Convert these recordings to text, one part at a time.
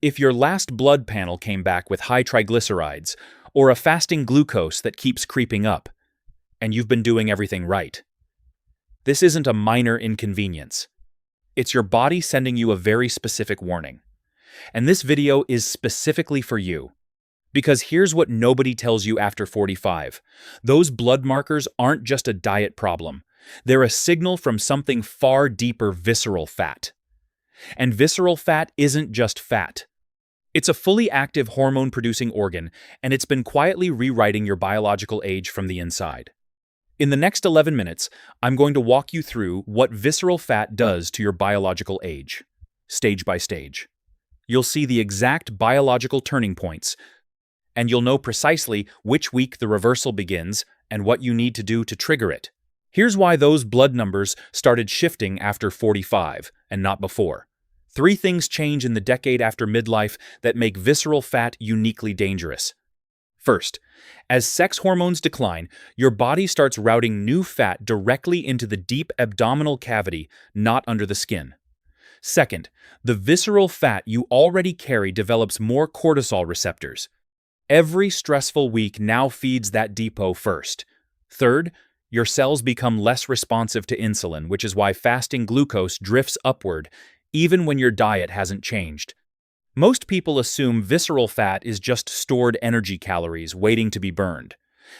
If your last blood panel came back with high triglycerides, or a fasting glucose that keeps creeping up, and you've been doing everything right. This isn't a minor inconvenience. It's your body sending you a very specific warning. And this video is specifically for you. Because here's what nobody tells you after 45. Those blood markers aren't just a diet problem. They're a signal from something far deeper: visceral fat. And visceral fat isn't just fat. It's a fully active hormone-producing organ, and it's been quietly rewriting your biological age from the inside. In the next 11 minutes, I'm going to walk you through what visceral fat does to your biological age, stage by stage. You'll see the exact biological turning points, and you'll know precisely which week the reversal begins and what you need to do to trigger it. Here's why those blood numbers started shifting after 45 and not before. 3 things change in the decade after midlife that make visceral fat uniquely dangerous. First, as sex hormones decline, your body starts routing new fat directly into the deep abdominal cavity, not under the skin. Second, the visceral fat you already carry develops more cortisol receptors. Every stressful week now feeds that depot first. Third, your cells become less responsive to insulin, which is why fasting glucose drifts upward, even when your diet hasn't changed. Most people assume visceral fat is just stored energy calories waiting to be burned.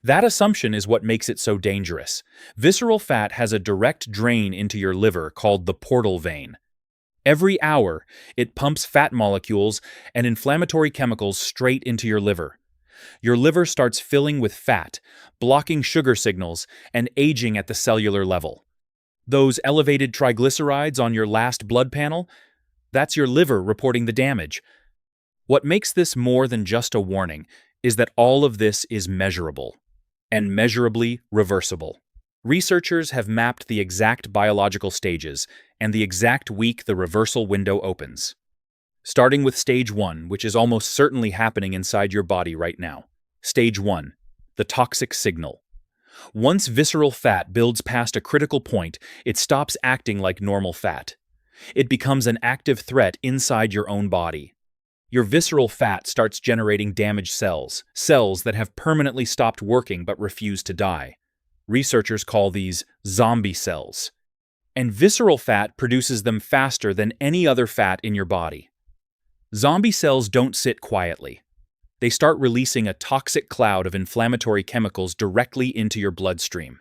That assumption is what makes it so dangerous. Visceral fat has a direct drain into your liver called the portal vein. Every hour, it pumps fat molecules and inflammatory chemicals straight into your liver. Your liver starts filling with fat, blocking sugar signals, and aging at the cellular level. Those elevated triglycerides on your last blood panel? That's your liver reporting the damage. What makes this more than just a warning is that all of this is measurable and measurably reversible. Researchers have mapped the exact biological stages and the exact week the reversal window opens. Starting with stage 1, which is almost certainly happening inside your body right now. Stage 1, the toxic signal. Once visceral fat builds past a critical point, it stops acting like normal fat. It becomes an active threat inside your own body. Your visceral fat starts generating damaged cells, cells that have permanently stopped working but refuse to die. Researchers call these zombie cells. And visceral fat produces them faster than any other fat in your body. Zombie cells don't sit quietly. They start releasing a toxic cloud of inflammatory chemicals directly into your bloodstream.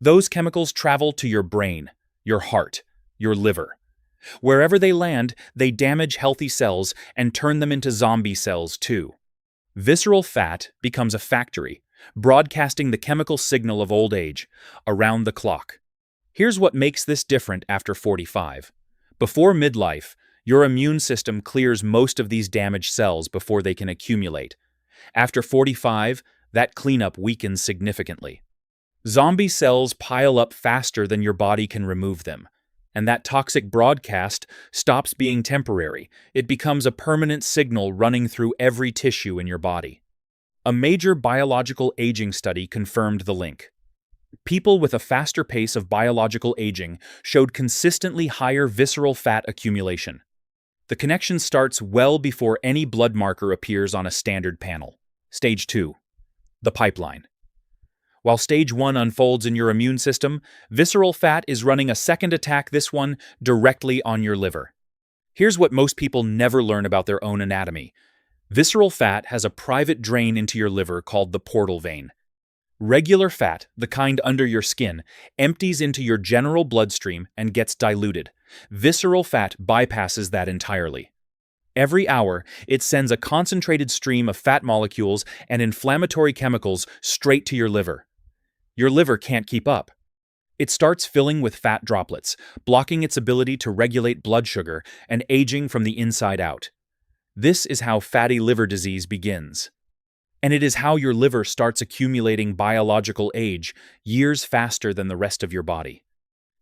Those chemicals travel to your brain, your heart, your liver. Wherever they land, they damage healthy cells and turn them into zombie cells too. Visceral fat becomes a factory, broadcasting the chemical signal of old age, around the clock. Here's what makes this different after 45. Before midlife, your immune system clears most of these damaged cells before they can accumulate. After 45, that cleanup weakens significantly. Zombie cells pile up faster than your body can remove them, and that toxic broadcast stops being temporary. It becomes a permanent signal running through every tissue in your body. A major biological aging study confirmed the link. People with a faster pace of biological aging showed consistently higher visceral fat accumulation. The connection starts well before any blood marker appears on a standard panel. Stage 2, the pipeline. While stage 1 unfolds in your immune system, visceral fat is running a second attack, this one directly on your liver. Here's what most people never learn about their own anatomy. Visceral fat has a private drain into your liver called the portal vein. Regular fat, the kind under your skin, empties into your general bloodstream and gets diluted. Visceral fat bypasses that entirely. Every hour, it sends a concentrated stream of fat molecules and inflammatory chemicals straight to your liver. Your liver can't keep up. It starts filling with fat droplets, blocking its ability to regulate blood sugar and aging from the inside out. This is how fatty liver disease begins. And it is how your liver starts accumulating biological age years faster than the rest of your body.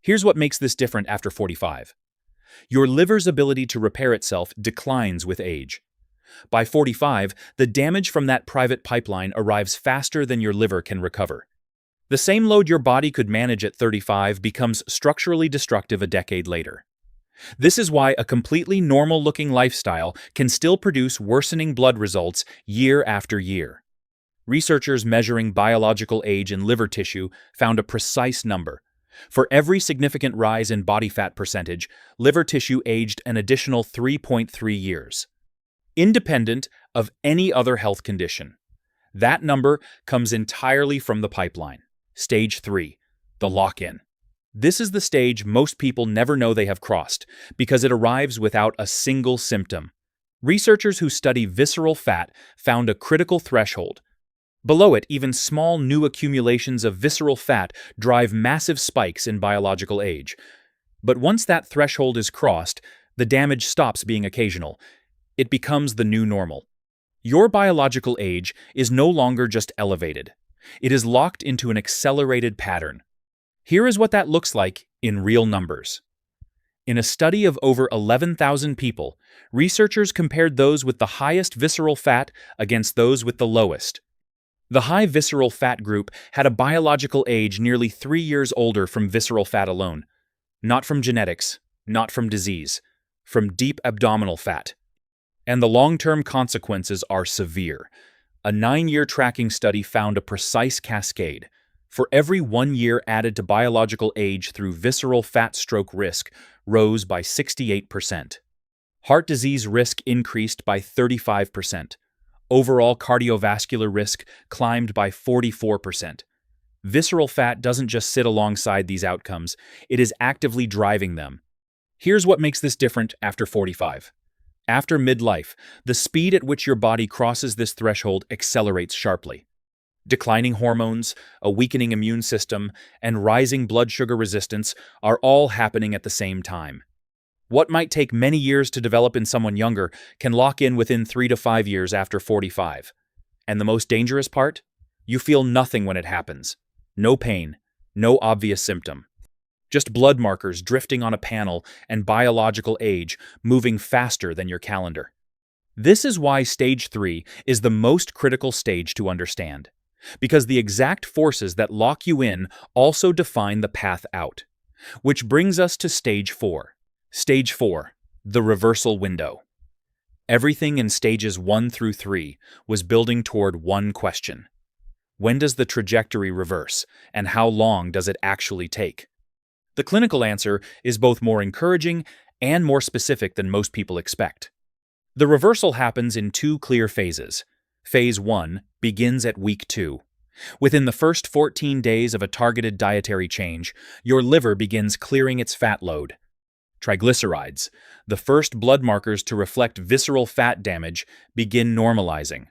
Here's what makes this different after 45. Your liver's ability to repair itself declines with age. By 45, the damage from that private pipeline arrives faster than your liver can recover. The same load your body could manage at 35 becomes structurally destructive a decade later. This is why a completely normal-looking lifestyle can still produce worsening blood results year after year. Researchers measuring biological age in liver tissue found a precise number. For every significant rise in body fat percentage, liver tissue aged an additional 3.3 years, independent of any other health condition. That number comes entirely from the pipeline. Stage 3, the lock-in. This is the stage most people never know they have crossed because it arrives without a single symptom. Researchers who study visceral fat found a critical threshold. Below it, even small new accumulations of visceral fat drive massive spikes in biological age. But once that threshold is crossed, the damage stops being occasional. It becomes the new normal. Your biological age is no longer just elevated. It is locked into an accelerated pattern. Here is what that looks like in real numbers. In a study of over 11,000 people, researchers compared those with the highest visceral fat against those with the lowest. The high visceral fat group had a biological age nearly 3 years older from visceral fat alone. Not from genetics, not from disease, from deep abdominal fat. And the long-term consequences are severe. A 9-year tracking study found a precise cascade. For every 1 year added to biological age through visceral fat, stroke risk rose by 68%. Heart disease risk increased by 35%. Overall cardiovascular risk climbed by 44%. Visceral fat doesn't just sit alongside these outcomes, it is actively driving them. Here's what makes this different after 45. After midlife, the speed at which your body crosses this threshold accelerates sharply. Declining hormones, a weakening immune system, and rising blood sugar resistance are all happening at the same time. What might take many years to develop in someone younger can lock in within 3 to 5 years after 45. And the most dangerous part? You feel nothing when it happens. No pain, no obvious symptom. Just blood markers drifting on a panel and biological age moving faster than your calendar. This is why stage 3 is the most critical stage to understand. Because the exact forces that lock you in also define the path out. Which brings us to stage 4. Stage 4, the reversal window. Everything in stages 1 through 3 was building toward one question. When does the trajectory reverse, and how long does it actually take? The clinical answer is both more encouraging and more specific than most people expect. The reversal happens in 2 clear phases. Phase 1 begins at week 2. Within the first 14 days of a targeted dietary change, your liver begins clearing its fat load. Triglycerides, the first blood markers to reflect visceral fat damage, begin normalizing.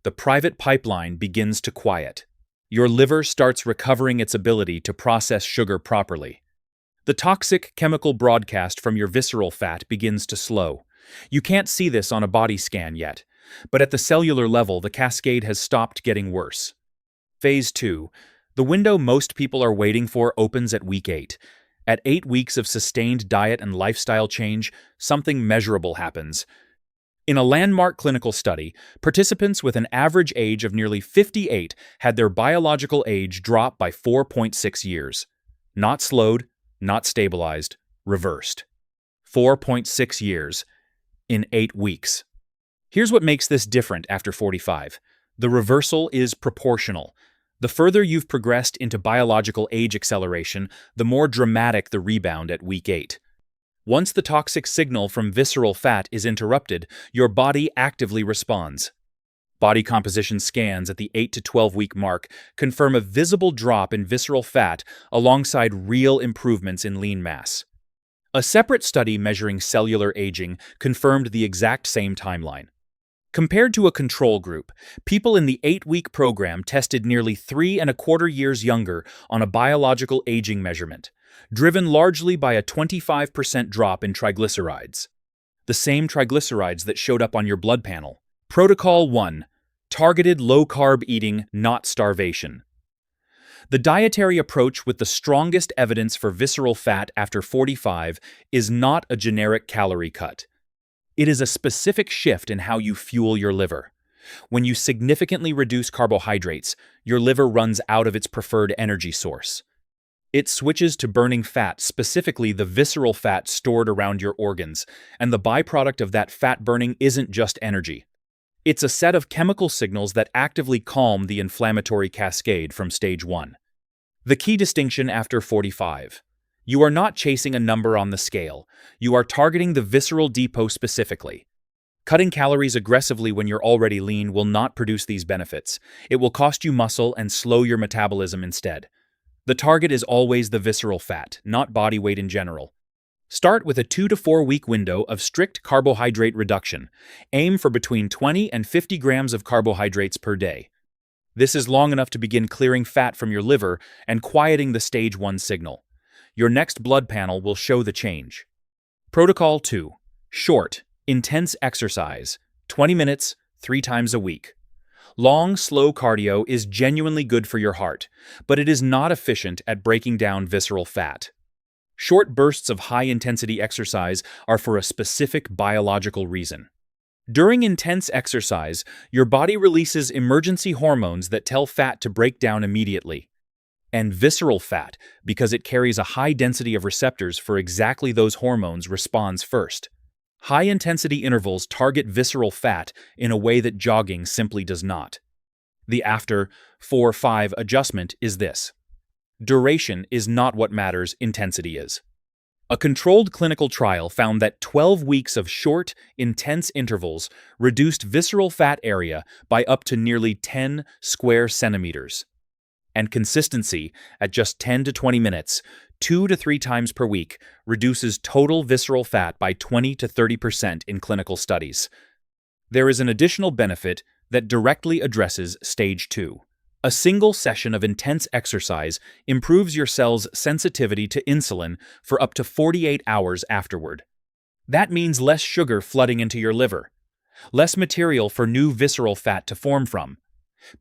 The private pipeline begins to quiet. Your liver starts recovering its ability to process sugar properly. The toxic chemical broadcast from your visceral fat begins to slow. You can't see this on a body scan yet, but at the cellular level, the cascade has stopped getting worse. Phase 2, the window most people are waiting for, opens at week 8. At 8 weeks of sustained diet and lifestyle change, something measurable happens. In a landmark clinical study, participants with an average age of nearly 58 had their biological age drop by 4.6 years. Not slowed, not stabilized, reversed. 4.6 years in 8 weeks. Here's what makes this different after 45. The reversal is proportional. The further you've progressed into biological age acceleration, the more dramatic the rebound at week 8. Once the toxic signal from visceral fat is interrupted, your body actively responds. Body composition scans at the 8 to 12-week mark confirm a visible drop in visceral fat alongside real improvements in lean mass. A separate study measuring cellular aging confirmed the exact same timeline. Compared to a control group, people in the 8-week program tested nearly 3.25 years younger on a biological aging measurement, driven largely by a 25% drop in triglycerides. The same triglycerides that showed up on your blood panel. Protocol 1. Targeted low-carb eating, not starvation. The dietary approach with the strongest evidence for visceral fat after 45 is not a generic calorie cut. It is a specific shift in how you fuel your liver. When you significantly reduce carbohydrates, your liver runs out of its preferred energy source. It switches to burning fat, specifically the visceral fat stored around your organs, and the byproduct of that fat burning isn't just energy. It's a set of chemical signals that actively calm the inflammatory cascade from stage 1. The key distinction after 45. You are not chasing a number on the scale. You are targeting the visceral depot specifically. Cutting calories aggressively when you're already lean will not produce these benefits. It will cost you muscle and slow your metabolism instead. The target is always the visceral fat, not body weight in general. Start with a 2 to 4 week window of strict carbohydrate reduction. Aim for between 20 and 50 grams of carbohydrates per day. This is long enough to begin clearing fat from your liver and quieting the stage 1 signal. Your next blood panel will show the change. Protocol 2. Short, intense exercise, 20 minutes, 3 times a week. Long, slow cardio is genuinely good for your heart, but it is not efficient at breaking down visceral fat. Short bursts of high-intensity exercise are for a specific biological reason. During intense exercise, your body releases emergency hormones that tell fat to break down immediately. And visceral fat, because it carries a high density of receptors for exactly those hormones, responds first. High-intensity intervals target visceral fat in a way that jogging simply does not. The after 4-5 adjustment is this. Duration is not what matters, intensity is. A controlled clinical trial found that 12 weeks of short, intense intervals reduced visceral fat area by up to nearly 10 square centimeters. And consistency, at just 10 to 20 minutes, 2 to 3 times per week, reduces total visceral fat by 20 to 30% in clinical studies. There is an additional benefit that directly addresses stage 2. A single session of intense exercise improves your cell's sensitivity to insulin for up to 48 hours afterward. That means less sugar flooding into your liver, less material for new visceral fat to form from.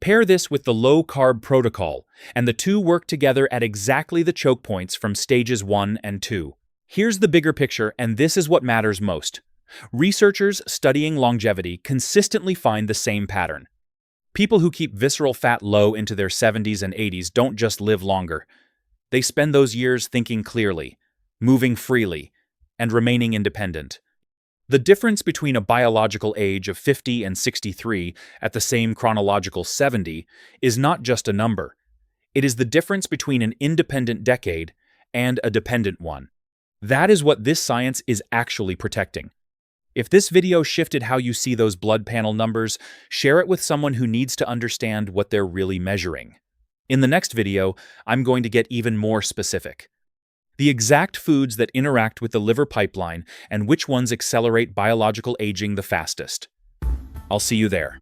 Pair this with the low-carb protocol, and the two work together at exactly the choke points from stages 1 and 2. Here's the bigger picture, and this is what matters most. Researchers studying longevity consistently find the same pattern. People who keep visceral fat low into their 70s and 80s don't just live longer. They spend those years thinking clearly, moving freely, and remaining independent. The difference between a biological age of 50 and 63 at the same chronological 70 is not just a number. It is the difference between an independent decade and a dependent one. That is what this science is actually protecting. If this video shifted how you see those blood panel numbers, share it with someone who needs to understand what they're really measuring. In the next video, I'm going to get even more specific. The exact foods that interact with the liver pipeline and which ones accelerate biological aging the fastest. I'll see you there.